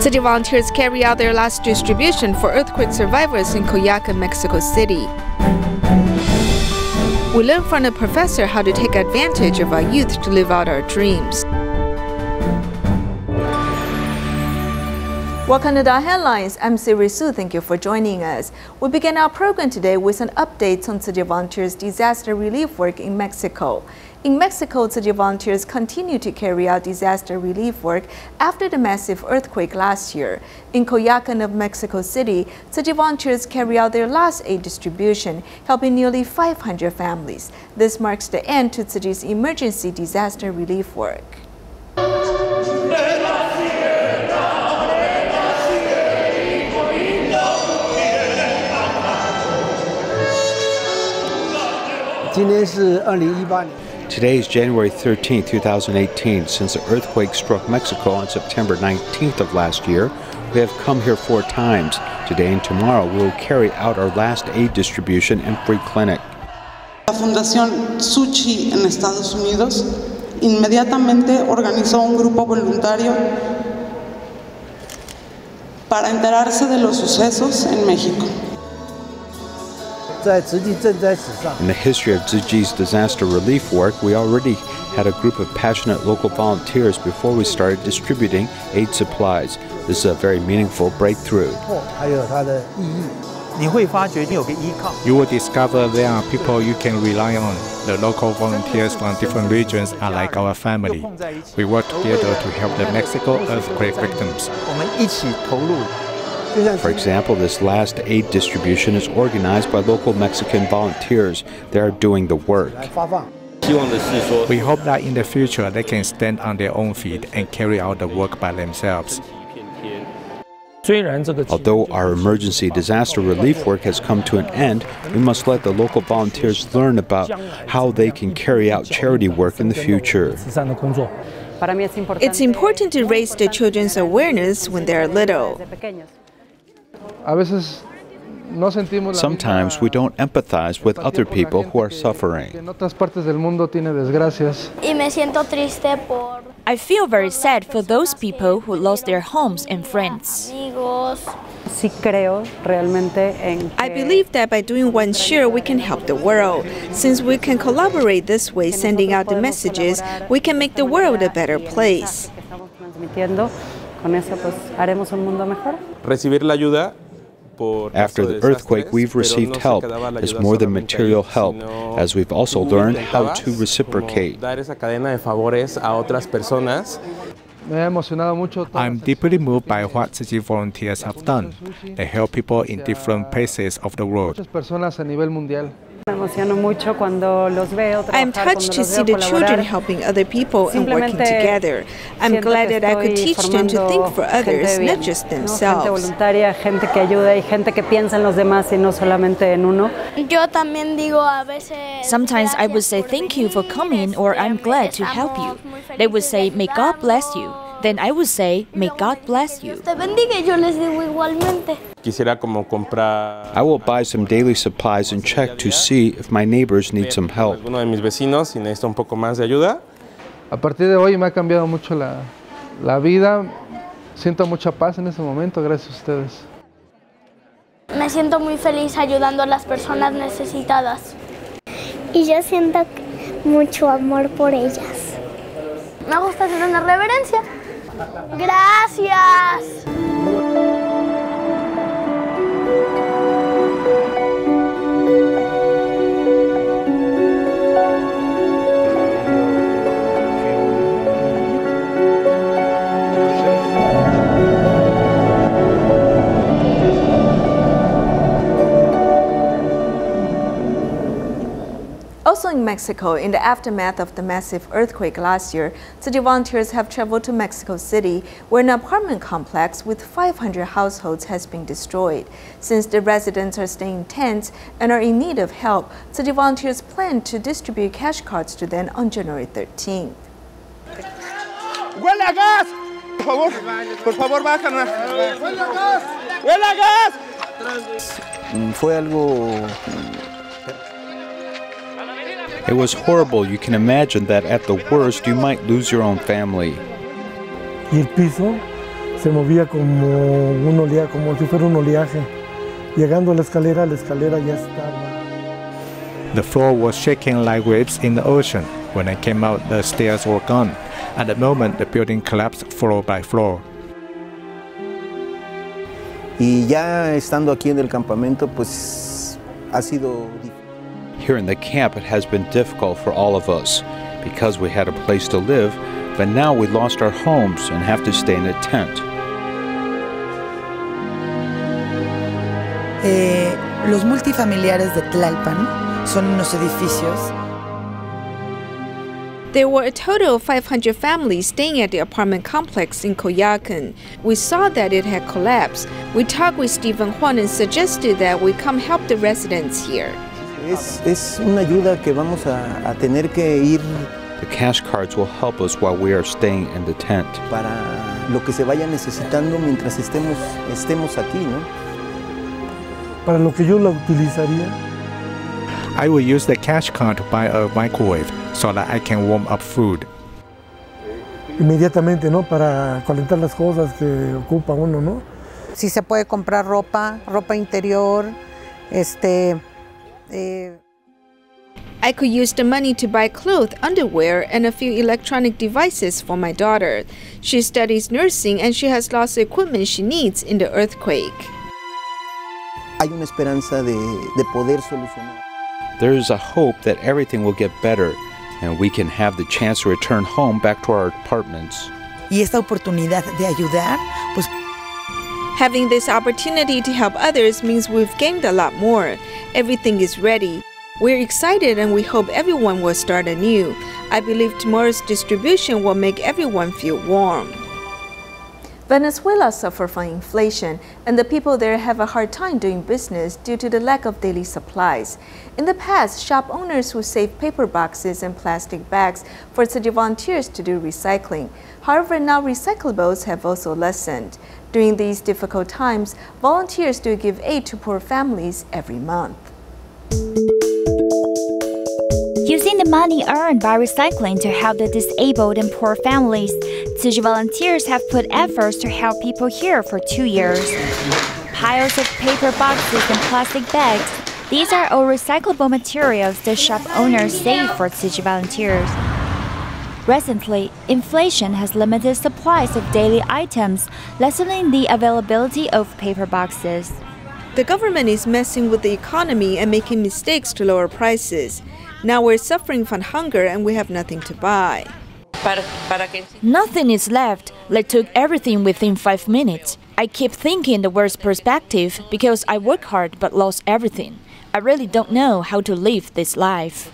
City volunteers carry out their last distribution for earthquake survivors in Coyoacan, Mexico City. We learn from a professor how to take advantage of our youth to live out our dreams. Welcome to DaAi Headlines. I'm Su. Thank you for joining us. We begin our program today with an update on Tzu Chi volunteers' disaster relief work in Mexico. In Mexico, Tzu Chi volunteers continue to carry out disaster relief work after the massive earthquake last year. In Coyoacan of Mexico City, Tzu Chi volunteers carry out their last aid distribution, helping nearly 500 families. This marks the end to Tzu Chi's emergency disaster relief work. Today is January 13, 2018. Since the earthquake struck Mexico on September 19th of last year, we have come here 4 times. Today and tomorrow, we will carry out our last aid distribution and free clinic. La Fundación Tzu Chi en Estados Unidos inmediatamente organizó un grupo voluntario para enterarse de los sucesos en México. In the history of Tzu Chi's disaster relief work, we already had a group of passionate local volunteers before we started distributing aid supplies. This is a very meaningful breakthrough. You will discover there are people you can rely on. The local volunteers from different regions are like our family. We work together to help the Mexico earthquake victims. For example, this last aid distribution is organized by local Mexican volunteers. They are doing the work. We hope that in the future they can stand on their own feet and carry out the work by themselves. Although our emergency disaster relief work has come to an end, we must let the local volunteers learn about how they can carry out charity work in the future. It's important to raise the children's awareness when they are little. Sometimes we don't empathize with other people who are suffering. I feel very sad for those people who lost their homes and friends. I believe that by doing one's share, we can help the world. Since we can collaborate this way, sending out the messages, we can make the world a better place. After the earthquake, we've received help. It's more than material help, as we've also learned how to reciprocate. I'm deeply moved by what Tzu Chi volunteers have done. They help people in different places of the world. I am touched to see the children helping other people and working together. I'm glad that I could teach them to think for others, not just themselves. Sometimes I would say thank you for coming or I'm glad to help you. They would say may God bless you. Then I would say may God bless you. I will buy some daily supplies and check to see if my neighbors need some help. A partir de hoy me ha cambiado mucho la vida. Siento mucha paz en este momento gracias a ustedes. Me siento muy feliz ayudando a las personas necesitadas. Y yo siento mucho amor por ellas. Me gusta hacer una reverencia. Gracias. Also in Mexico, in the aftermath of the massive earthquake last year, Tzu Chi volunteers have traveled to Mexico City, where an apartment complex with 500 households has been destroyed. Since the residents are staying in tents and are in need of help, Tzu Chi volunteers plan to distribute cash cards to them on January 13th. ¡Huele a gas! Por favor, bájanos. ¡Huele a gas! ¡Huele a gas! Fue algo. It was horrible. You can imagine that at the worst, you might lose your own family. se movía como un oleaje, como si fuera un oleaje. Llegando a la escalera ya estaba. The floor was shaking like waves in the ocean. When I came out, the stairs were gone. At the moment, the building collapsed floor by floor. Y ya estando aquí en el campamento, pues ha sido difícil. Here in the camp, it has been difficult for all of us because we had a place to live, but now we lost our homes and have to stay in a tent. Los multifamiliares de Tlalpan son unos edificios. There were a total of 500 families staying at the apartment complex in Coyoacan. We saw that it had collapsed. We talked with Stephen Juan and suggested that we come help the residents here. Es una ayuda que vamos a tener que ir. The cash cards will help us while we are staying in the tent. Para lo que se vaya necesitando mientras estemos aquí, ¿no? Para lo que yo la utilizaría. I will use the cash card to buy a microwave so that I can warm up food. Inmediatamente, ¿no? Para calentar las cosas que ocupa uno, ¿no? Si se puede comprar ropa interior, I could use the money to buy clothes, underwear, and a few electronic devices for my daughter. She studies nursing and she has lost the equipment she needs in the earthquake. Hay una esperanza de poder solucionar. There is a hope that everything will get better and we can have the chance to return home back to our apartments. Y esta oportunidad de ayudar, pues having this opportunity to help others means we've gained a lot more. Everything is ready. We're excited and we hope everyone will start anew. I believe tomorrow's distribution will make everyone feel warm. Venezuela suffers from inflation, and the people there have a hard time doing business due to the lack of daily supplies. In the past, shop owners would save paper boxes and plastic bags for city volunteers to do recycling. However, now recyclables have also lessened. During these difficult times, volunteers do give aid to poor families every month. Using the money earned by recycling to help the disabled and poor families, Tzu Chi volunteers have put efforts to help people here for 2 years. Piles of paper boxes and plastic bags, these are all recyclable materials the shop owners save for Tzu Chi volunteers. Recently, inflation has limited supplies of daily items, lessening the availability of paper boxes. The government is messing with the economy and making mistakes to lower prices. Now we're suffering from hunger and we have nothing to buy. Nothing is left. They took everything within 5 minutes. I keep thinking the worst perspective because I work hard but lost everything. I really don't know how to live this life.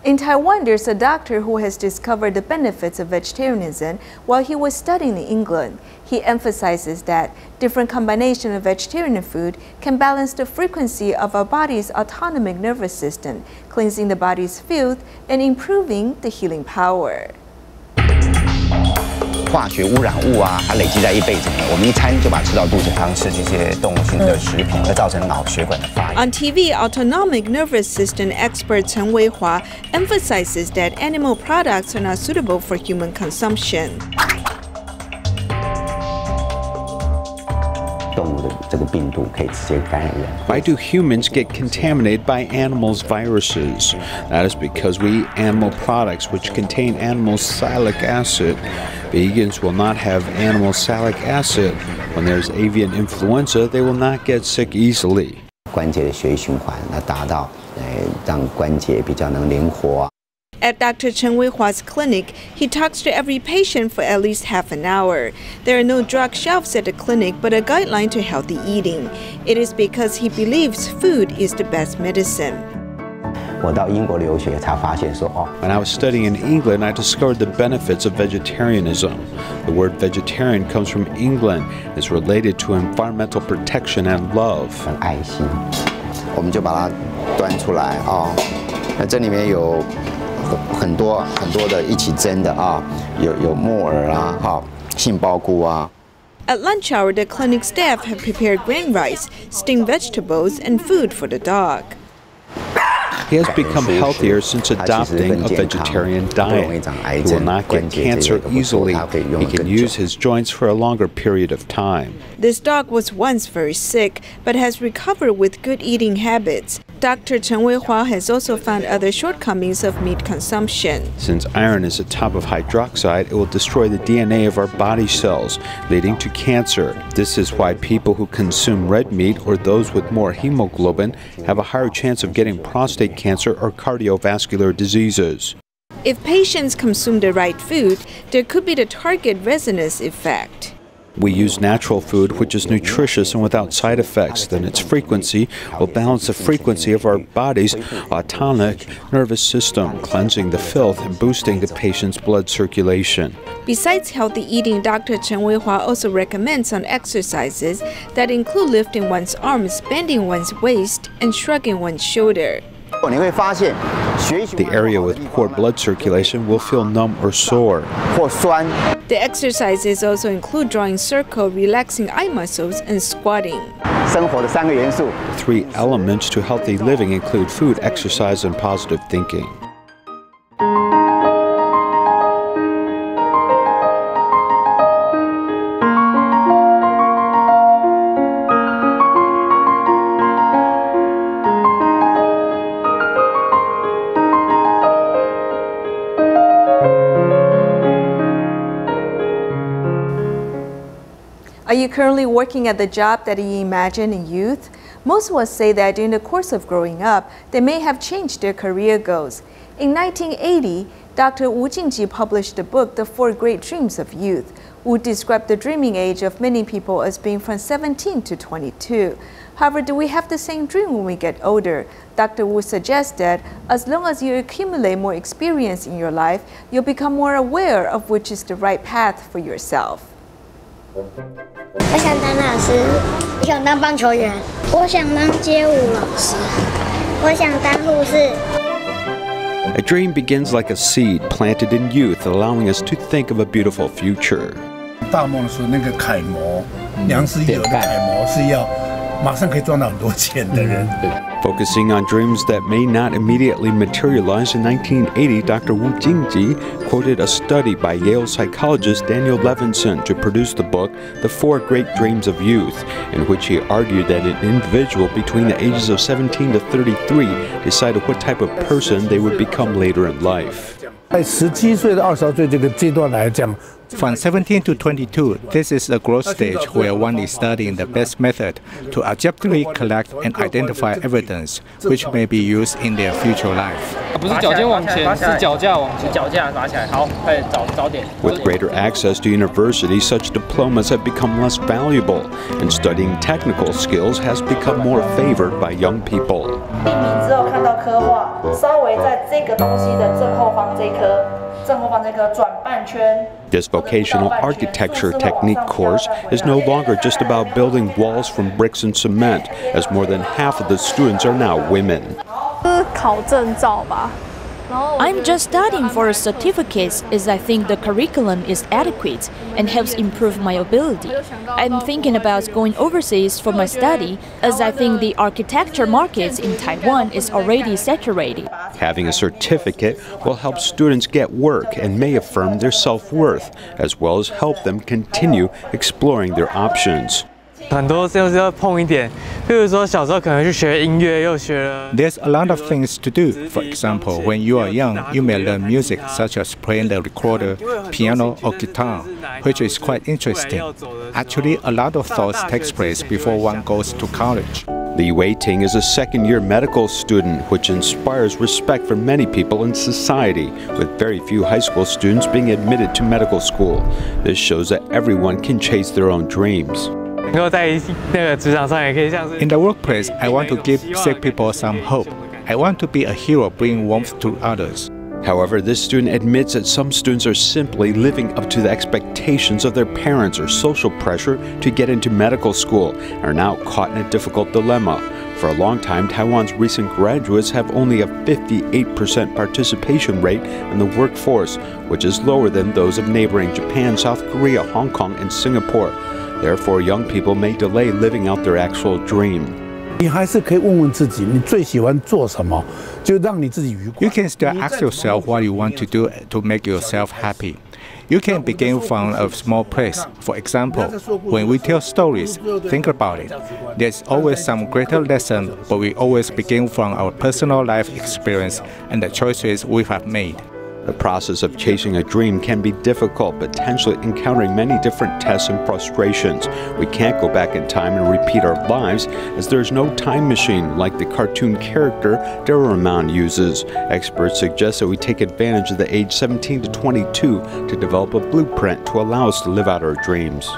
In Taiwan, there's a doctor who has discovered the benefits of vegetarianism while he was studying in England. He emphasizes that different combinations of vegetarian food can balance the frequency of our body's autonomic nervous system, cleansing the body's filth and improving the healing power. 化学污染物啊，它累积在一辈子里面，我们一餐就把它吃到肚子，常吃这些动物性的食品，会造成脑血管的发炎。 On TV, autonomic nervous system expert Chen Weihua emphasizes that animal products are not suitable for human consumption. 动物的这个病毒可以直接感染人。 Why do humans get contaminated by animals' viruses? That is because we eat animal products which contain animal salic acid. Vegans will not have animal salic acid. When there's avian influenza, they will not get sick easily. 关节的血液循环，来达到让关节比较能灵活。 At Dr. Chen Weihua's clinic, he talks to every patient for at least half an hour. There are no drug shelves at the clinic, but a guideline to healthy eating. It is because he believes food is the best medicine. 我到英国留学才发现说，哦。When I was studying in England, I discovered the benefits of vegetarianism. The word vegetarian comes from England. It's related to environmental protection and love. 很爱心，我们就把它端出来啊。那这里面有很多的一起蒸的啊，有木耳啊，哈，杏鲍菇啊。 At lunch hour, the clinic staff have prepared grain rice, steamed vegetables, and food for the dog. He has become healthier since adopting a vegetarian diet. He will not get cancer easily. He can use his joints for a longer period of time. This dog was once very sick, but has recovered with good eating habits. Dr. Chen Weihua has also found other shortcomings of meat consumption. Since iron is a type of hydroxide, it will destroy the DNA of our body cells, leading to cancer. This is why people who consume red meat or those with more hemoglobin have a higher chance of getting prostate cancer or cardiovascular diseases. If patients consume the right food, there could be the target resonance effect. We use natural food which is nutritious and without side effects. Then its frequency will balance the frequency of our body's autonomic nervous system, cleansing the filth and boosting the patient's blood circulation. Besides healthy eating, Dr. Chen Weihua also recommends some exercises that include lifting one's arms, bending one's waist, and shrugging one's shoulder. The area with poor blood circulation will feel numb or sore. The exercises also include drawing circle, relaxing eye muscles, and squatting. 生活的3个元素。 3 elements to healthy living include food, exercise, and positive thinking. Are you currently working at the job that you imagined in youth? Most of us say that during the course of growing up, they may have changed their career goals. In 1980, Dr. Wu Jingji published the book, The 4 Great Dreams of Youth. Wu described the dreaming age of many people as being from 17 to 22. However, do we have the same dream when we get older? Dr. Wu suggests that as long as you accumulate more experience in your life, you'll become more aware of which is the right path for yourself. 我想当老师，我想当棒球员，我想当街舞老师，我想当护士。 A dream begins like a seed planted in youth, allowing us to think of a beautiful future. 大梦的时候，那个楷模，梁思友的楷模是要马上可以赚到很多钱的人。 Focusing on dreams that may not immediately materialize, in 1980, Dr. Wu Jingji quoted a study by Yale psychologist Daniel Levinson to produce the book, The 4 Great Dreams of Youth, in which he argued that an individual between the ages of 17 to 33 decided what type of person they would become later in life. 在17岁到20岁这个阶段来讲。 From 17 to 22, this is a growth stage where one is studying the best method to objectively collect and identify evidence which may be used in their future life. 不是脚尖往前，是脚架往前。脚架拿起来，好，快点找点。 With greater access to universities, such diplomas have become less valuable, and studying technical skills has become more favored by young people. 第一名之后看到刻画，稍微在这个东西的正后方这颗转半圈。 This vocational architecture technique course is no longer just about building walls from bricks and cement, as more than half of the students are now women. 考证照吧。 I'm just studying for a certificate as I think the curriculum is adequate and helps improve my ability. I'm thinking about going overseas for my study as I think the architecture market in Taiwan is already saturated. Having a certificate will help students get work and may affirm their self-worth, as well as help them continue exploring their options. 很多就是要碰一点，比如说小时候可能去学音乐，又学了。 There's a lot of things to do. For example, when you are young, you may learn music such as playing the recorder, piano, or guitar, which is quite interesting. Actually, a lot of thoughts takes place before one goes to college. Li Wei-ting is a second-year medical student, which inspires respect for many people in society, with very few high school students being admitted to medical school. This shows that everyone can chase their own dreams. In the workplace, I want to give sick people some hope. I want to be a hero, bring warmth to others. However, this student admits that some students are simply living up to the expectations of their parents or social pressure to get into medical school and are now caught in a difficult dilemma. For a long time, Taiwan's recent graduates have only a 58% participation rate in the workforce, which is lower than those of neighboring Japan, South Korea, Hong Kong, and Singapore. Therefore, young people may delay living out their actual dream. You can still ask yourself what you want to do to make yourself happy. You can begin from a small place. For example, when we tell stories, think about it. There's always some greater lesson, but we always begin from our personal life experience and the choices we have made. The process of chasing a dream can be difficult, potentially encountering many different tests and frustrations. We can't go back in time and repeat our lives, as there is no time machine like the cartoon character Doraemon uses. Experts suggest that we take advantage of the age 17 to 22 to develop a blueprint to allow us to live out our dreams.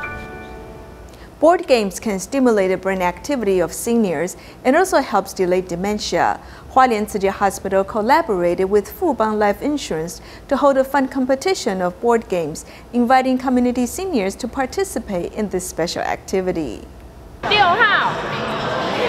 Board games can stimulate the brain activity of seniors and also helps delay dementia. Hualien Tzu Chi Hospital collaborated with Fubon Life Insurance to hold a fun competition of board games, inviting community seniors to participate in this special activity. 6号.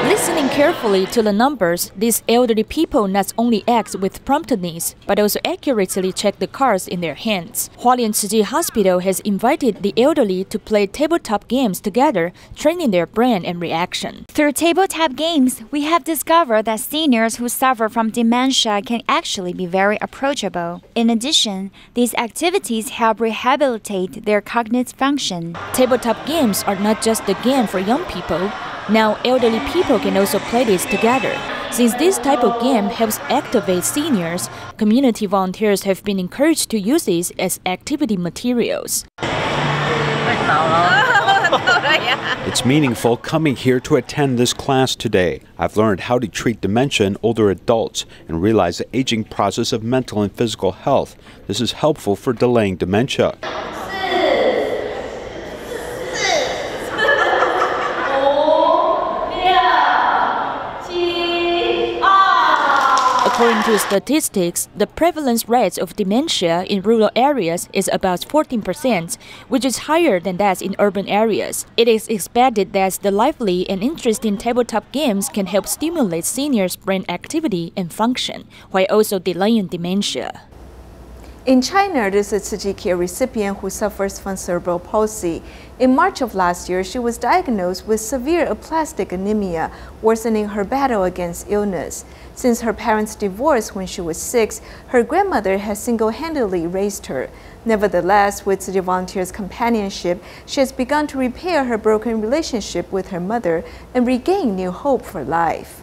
Listening carefully to the numbers, these elderly people not only act with promptness, but also accurately check the cards in their hands. Hualien Tzu Chi Hospital has invited the elderly to play tabletop games together, training their brain and reaction. Through tabletop games, we have discovered that seniors who suffer from dementia can actually be very approachable. In addition, these activities help rehabilitate their cognitive function. Tabletop games are not just a game for young people. Now, elderly people can also play this together. Since this type of game helps activate seniors, community volunteers have been encouraged to use these as activity materials. It's meaningful coming here to attend this class today. I've learned how to treat dementia in older adults and realize the aging process of mental and physical health. This is helpful for delaying dementia. According to statistics, the prevalence rate of dementia in rural areas is about 14%, which is higher than that in urban areas. It is expected that the lively and interesting tabletop games can help stimulate seniors' brain activity and function, while also delaying dementia. In China, there's a Tzu Chi recipient who suffers from cerebral palsy. In March of last year, she was diagnosed with severe aplastic anemia, worsening her battle against illness. Since her parents divorced when she was 6, her grandmother has single-handedly raised her. Nevertheless, with Tzu Chi volunteers' companionship, she has begun to repair her broken relationship with her mother and regain new hope for life.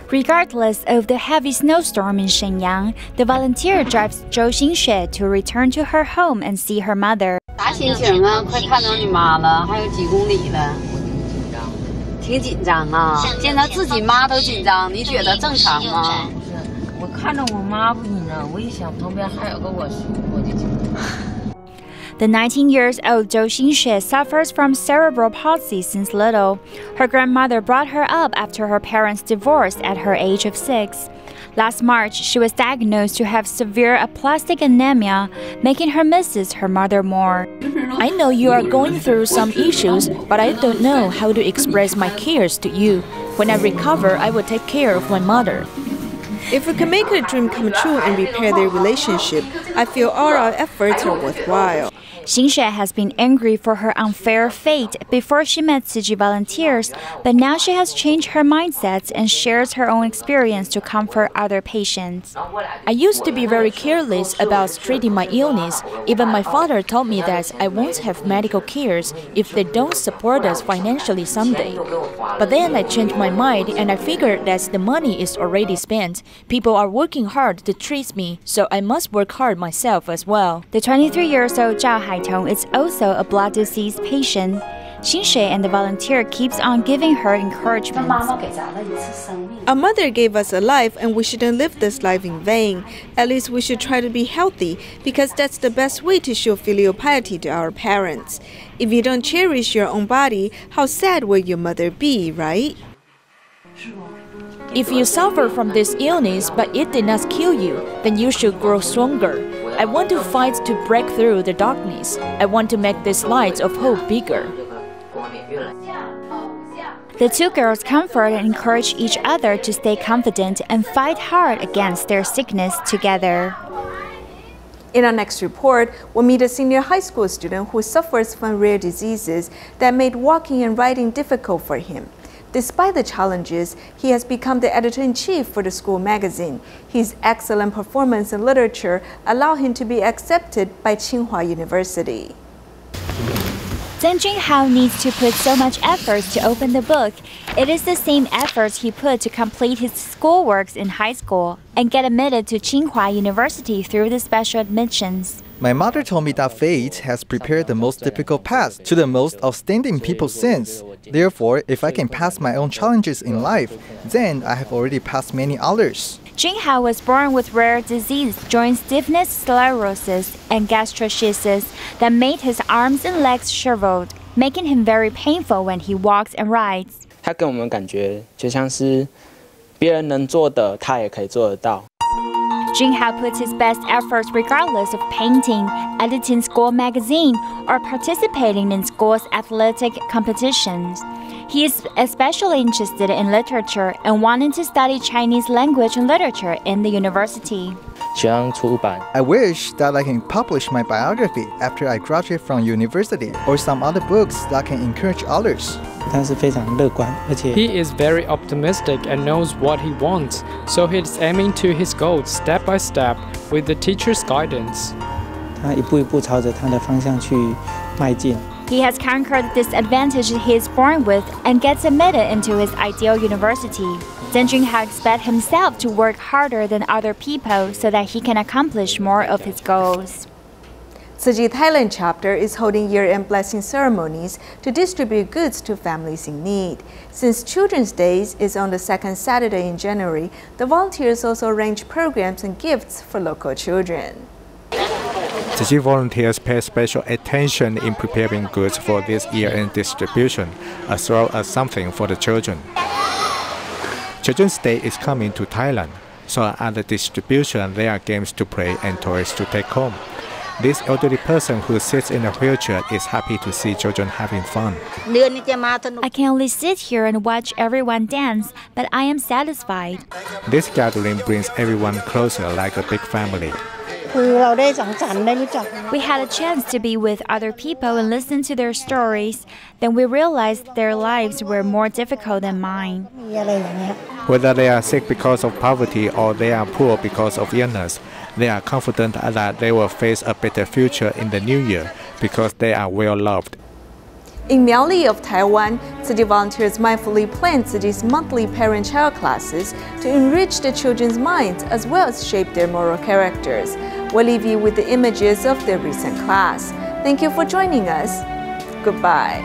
Regardless of the heavy snowstorm in Shenyang, the volunteer drives Zhou Xinxue to return to her home and see her mother. 啥心情啊？快看到你妈了，还有几公里了。挺紧张啊，见到自己妈都紧张，你觉得正常吗？我看到我妈不紧张，我一想旁边还有个我叔，我就紧张。 The 19-year-old Zhou Xinxue suffers from cerebral palsy since little. Her grandmother brought her up after her parents divorced at her age of 6. Last March, she was diagnosed to have severe aplastic anemia, making her miss her mother more. I know you are going through some issues, but I don't know how to express my cares to you. When I recover, I will take care of my mother. If we can make a dream come true and repair their relationship, I feel all our efforts are worthwhile. Xinxue has been angry for her unfair fate before she met Tzu Chi volunteers, but now she has changed her mindset and shares her own experience to comfort other patients. I used to be very careless about treating my illness. Even my father told me that I won't have medical cares if they don't support us financially someday. But then I changed my mind and I figured that the money is already spent. People are working hard to treat me, so I must work hard myself as well. The 23-year-old Zhao Haitong is also a blood disease patient. Xinxue and the volunteer keeps on giving her encouragement. Our mother gave us a life and we shouldn't live this life in vain. At least we should try to be healthy because that's the best way to show filial piety to our parents. If you don't cherish your own body, how sad will your mother be, right? If you suffer from this illness but it did not kill you, then you should grow stronger. I want to fight to break through the darkness. I want to make this light of hope bigger. The two girls comfort and encourage each other to stay confident and fight hard against their sickness together. In our next report, we'll meet a senior high school student who suffers from rare diseases that made walking and writing difficult for him. Despite the challenges, he has become the editor-in-chief for the school magazine. His excellent performance in literature allowed him to be accepted by Tsinghua University. Zheng Junhao needs to put so much effort to open the book. It is the same effort he put to complete his schoolworks in high school and get admitted to Tsinghua University through the special admissions. My mother told me that fate has prepared the most difficult path to the most outstanding people since. Therefore, if I can pass my own challenges in life, then I have already passed many others. Junhao was born with rare disease, joint stiffness, sclerosis, and gastroschisis that made his arms and legs shriveled, making him very painful when he walks and rides. 他给我们感觉就像是别人能做的，他也可以做得到。 Junhao puts his best efforts regardless of painting, editing school magazine, or participating in school's athletic competitions. He is especially interested in literature and wanted to study Chinese language and literature in the university. I wish that I can publish my biography after I graduate from university or some other books that can encourage others. He is very optimistic and knows what he wants, so he is aiming to his goals step by step with the teacher's guidance. He has conquered the disadvantage he is born with and gets admitted into his ideal university. Zheng Junhao expects himself to work harder than other people so that he can accomplish more of his goals. Tzu Chi Thailand chapter is holding year-end blessing ceremonies to distribute goods to families in need. Since Children's Day is on the second Saturday in January, the volunteers also arrange programs and gifts for local children. Tzu Chi volunteers pay special attention in preparing goods for this year-end distribution, as well as something for the children. Children's Day is coming to Thailand, so at the distribution there are games to play and toys to take home. This elderly person who sits in a wheelchair is happy to see children having fun. I can only sit here and watch everyone dance, but I am satisfied. This gathering brings everyone closer like a big family. We had a chance to be with other people and listen to their stories. Then we realized their lives were more difficult than mine. Whether they are sick because of poverty or they are poor because of illness, they are confident that they will face a better future in the new year because they are well loved. In苗栗of Taiwan, Tzu Chi volunteers mindfully plan Tzu Chi's monthly parent-child classes to enrich the children's minds as well as shape their moral characters. We'll leave you with the images of their recent class. Thank you for joining us. Goodbye.